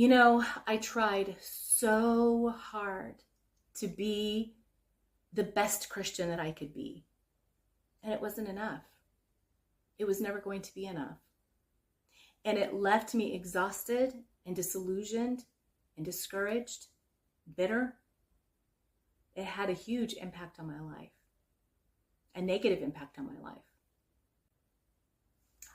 I tried so hard to be the best Christian that I could be, and it wasn't enough. It was never going to be enough. And it left me exhausted and disillusioned and discouraged, bitter. It had a huge impact on my life, a negative impact on my life.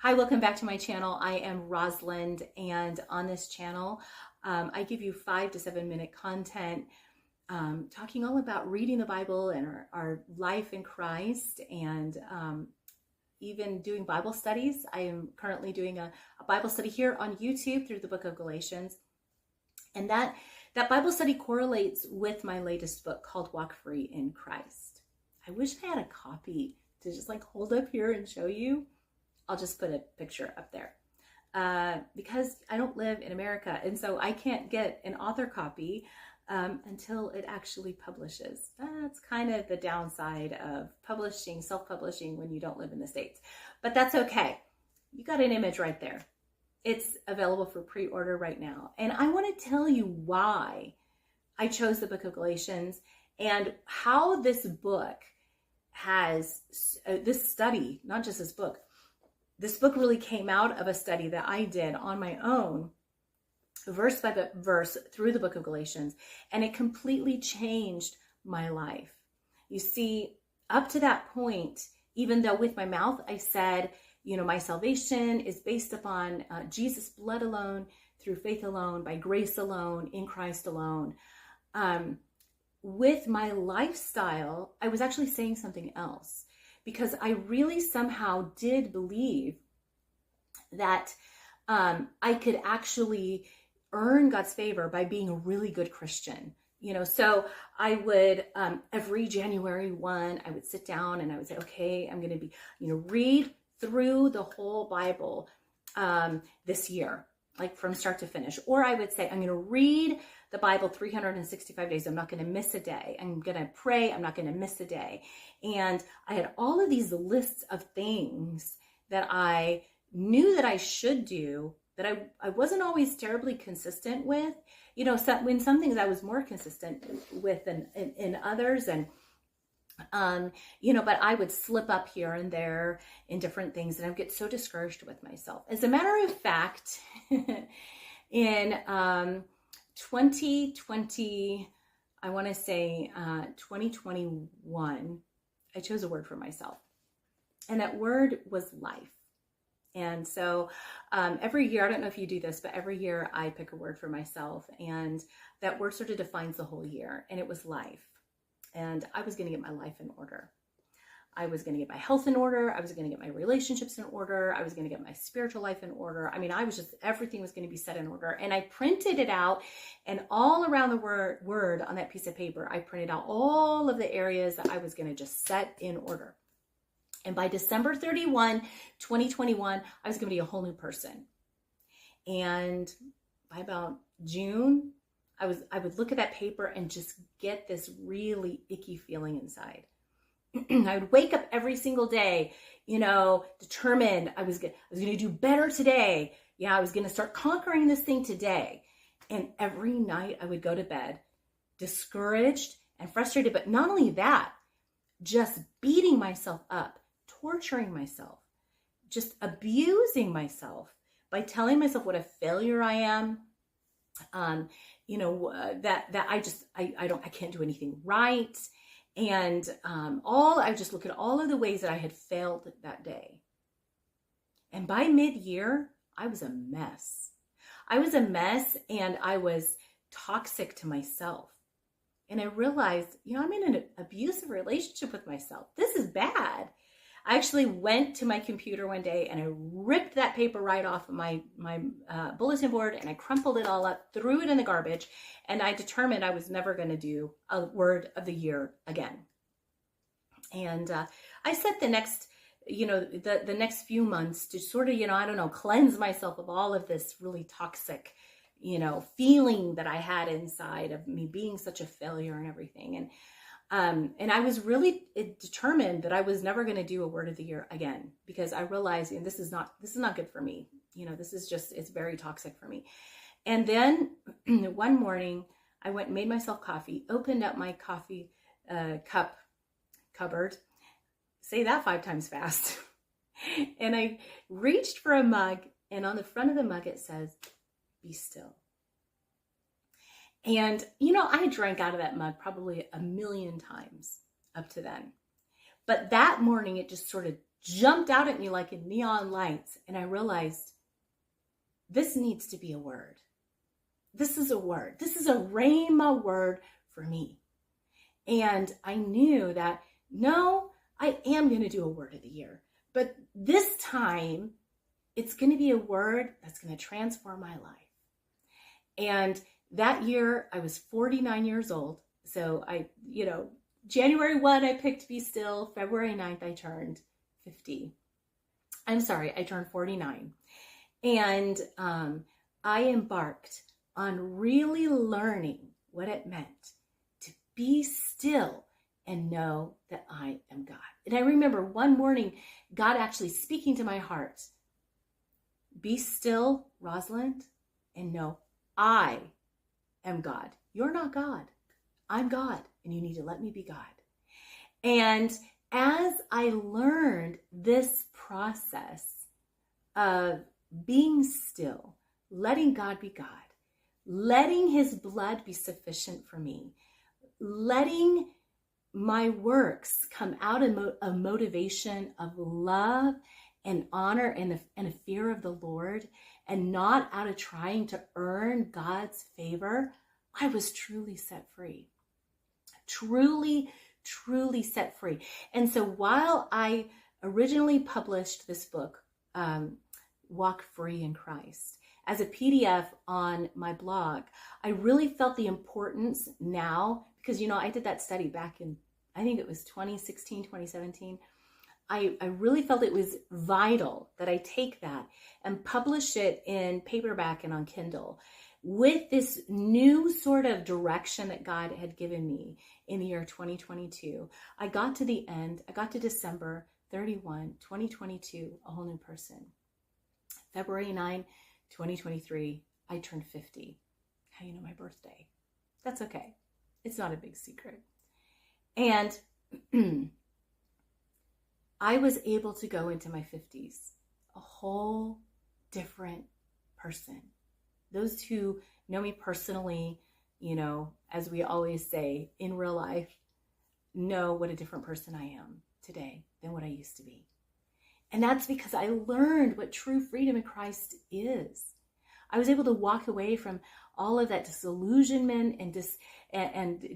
Hi, welcome back to my channel. I am Rosalind, and on this channel, I give you 5 to 7 minute content talking all about reading the Bible and our life in Christ, and even doing Bible studies. I am currently doing a Bible study here on YouTube through the Book of Galatians, and that Bible study correlates with my latest book called Walk Free in Christ. I wish I had a copy to just hold up here and show you. I'll just put a picture up there because I don't live in America, and so I can't get an author copy until it actually publishes. That's kind of the downside of publishing, self-publishing when you don't live in the States. But that's okay. You got an image right there. It's available for pre-order right now. And I want to tell you why I chose the Book of Galatians and how this book has, this study, not just this book really came out of a study that I did on my own, verse by verse, through the Book of Galatians, and it completely changed my life. You see, up to that point, even though with my mouth I said, my salvation is based upon Jesus' blood alone, through faith alone, by grace alone, in Christ alone, with my lifestyle, I was actually saying something else. Because I really somehow did believe that I could actually earn God's favor by being a really good Christian. So I would, every January 1, I would sit down and I would say, okay, I'm going to be, read through the whole Bible this year, from start to finish. Or I would say, I'm going to read the Bible 365 days. I'm not going to miss a day. I'm going to pray. I'm not going to miss a day. And I had all of these lists of things that I knew that I should do, that I wasn't always terribly consistent with. When some things I was more consistent with than in others, and but I would slip up here and there in different things, and I would get so discouraged with myself. As a matter of fact, in 2020, I want to say 2021, I chose a word for myself. And that word was life. And so every year, I don't know if you do this, but every year I pick a word for myself. And that word sort of defines the whole year. And it was life. And I was going to get my life in order. I was going to get my health in order. I was going to get my relationships in order. I was going to get my spiritual life in order. Everything was going to be set in order. And I printed it out, and all around the word on that piece of paper, I printed out all of the areas that I was going to just set in order. And by December 31, 2021, I was going to be a whole new person. And by about June, I would look at that paper and just get this really icky feeling inside. I would wake up every single day, determined I was going to do better today. Yeah, I was going to start conquering this thing today. And every night I would go to bed discouraged and frustrated. But not only that, just beating myself up, torturing myself, just abusing myself by telling myself what a failure I am. That I can't do anything right. And I would just look at all of the ways that I had failed that day. And by mid-year, I was a mess. And I was toxic to myself. And I realized, I'm in an abusive relationship with myself. This is bad. I actually went to my computer one day and I ripped that paper right off of my bulletin board, and I crumpled it all up, threw it in the garbage, and I determined I was never going to do a word of the year again. And I set the next, the next few months to sort of, cleanse myself of all of this really toxic, feeling that I had inside of me being such a failure and everything. And I was really determined that I was never going to do a word of the year again, because I realized, this is not good for me. This is just, it's very toxic for me. And then one morning, I went and made myself coffee, opened up my coffee cupboard, say that 5 times fast, and I reached for a mug, and on the front of the mug it says, "Be still." And, I drank out of that mug probably a million times up to then. But that morning, it just sort of jumped out at me like in neon lights. And I realized this needs to be a word. This is a word. This is a rhema word for me. And I knew that, no, I am going to do a word of the year. But this time, it's going to be a word that's going to transform my life. And that year, I was 49 years old. So January 1, I picked Be Still. February 9th, I turned 50. I'm sorry, I turned 49. And I embarked on really learning what it meant to be still and know that I am God. And I remember one morning, God actually speaking to my heart, "Be still, Rosalind, and know I am God. You're not God. I'm God, and you need to let me be God." And as I learned this process of being still, letting God be God, letting his blood be sufficient for me, letting my works come out of a motivation of love and honor and a fear of the Lord, and not out of trying to earn God's favor, I was truly set free. Truly, truly set free. And so while I originally published this book, Walk Free in Christ, as a PDF on my blog, I really felt the importance now, because, I did that study back in, I think it was 2016, 2017. I really felt it was vital that I take that and publish it in paperback and on Kindle with this new sort of direction that God had given me in the year 2022. I got to the end. I got to December 31, 2022, a whole new person. February 9, 2023, I turned 50. How you know my birthday? That's okay. It's not a big secret. And I was able to go into my 50s a whole different person. Those who know me personally, as we always say, in real life, know what a different person I am today than what I used to be. And that's because I learned what true freedom in Christ is. I was able to walk away from all of that disillusionment and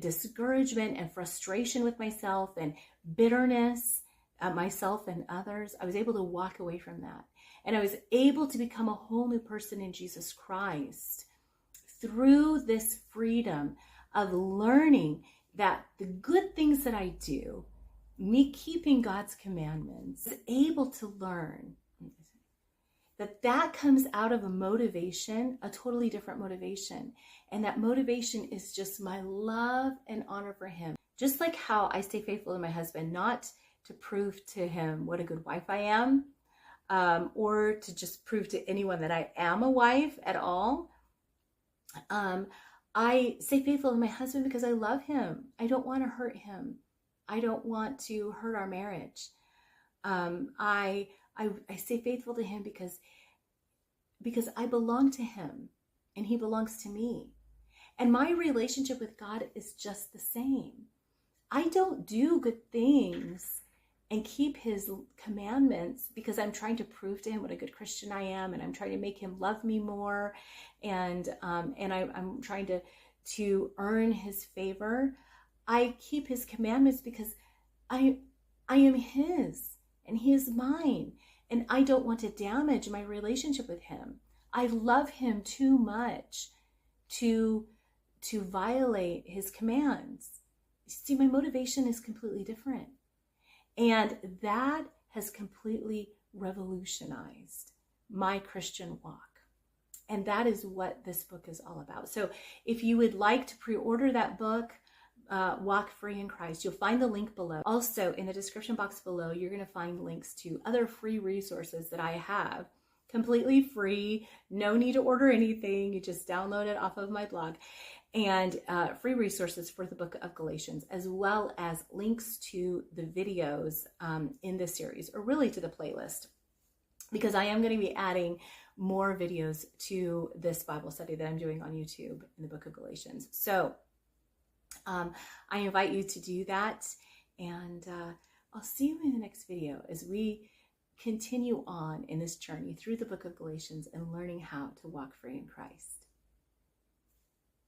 discouragement and frustration with myself and bitterness at myself and others. I was able to walk away from that. And I was able to become a whole new person in Jesus Christ through this freedom of learning that the good things that I do, me keeping God's commandments, is able to learn that comes out of a motivation, a totally different motivation. And that motivation is just my love and honor for him. Just like how I stay faithful to my husband, not to prove to him what a good wife I am, or to just prove to anyone that I am a wife at all. I stay faithful to my husband because I love him. I don't want to hurt him. I don't want to hurt our marriage. I stay faithful to him because I belong to him and he belongs to me. And my relationship with God is just the same. I don't do good things and keep his commandments because I'm trying to prove to him what a good Christian I am, and I'm trying to make him love me more, and I'm trying to earn his favor. I keep his commandments because I am his and he is mine, and I don't want to damage my relationship with him. I love him too much to violate his commands. See, my motivation is completely different. And that has completely revolutionized my Christian walk. And that is what this book is all about. So if you would like to pre-order that book, Walk Free in Christ, you'll find the link below. Also, in the description box below, you're going to find links to other free resources that I have completely free. No need to order anything. You just download it off of my blog. And free resources for the Book of Galatians, as well as links to the videos in this series, or really to the playlist, because I am going to be adding more videos to this Bible study that I'm doing on YouTube in the Book of Galatians. So I invite you to do that, and I'll see you in the next video as we continue on in this journey through the Book of Galatians and learning how to walk free in Christ.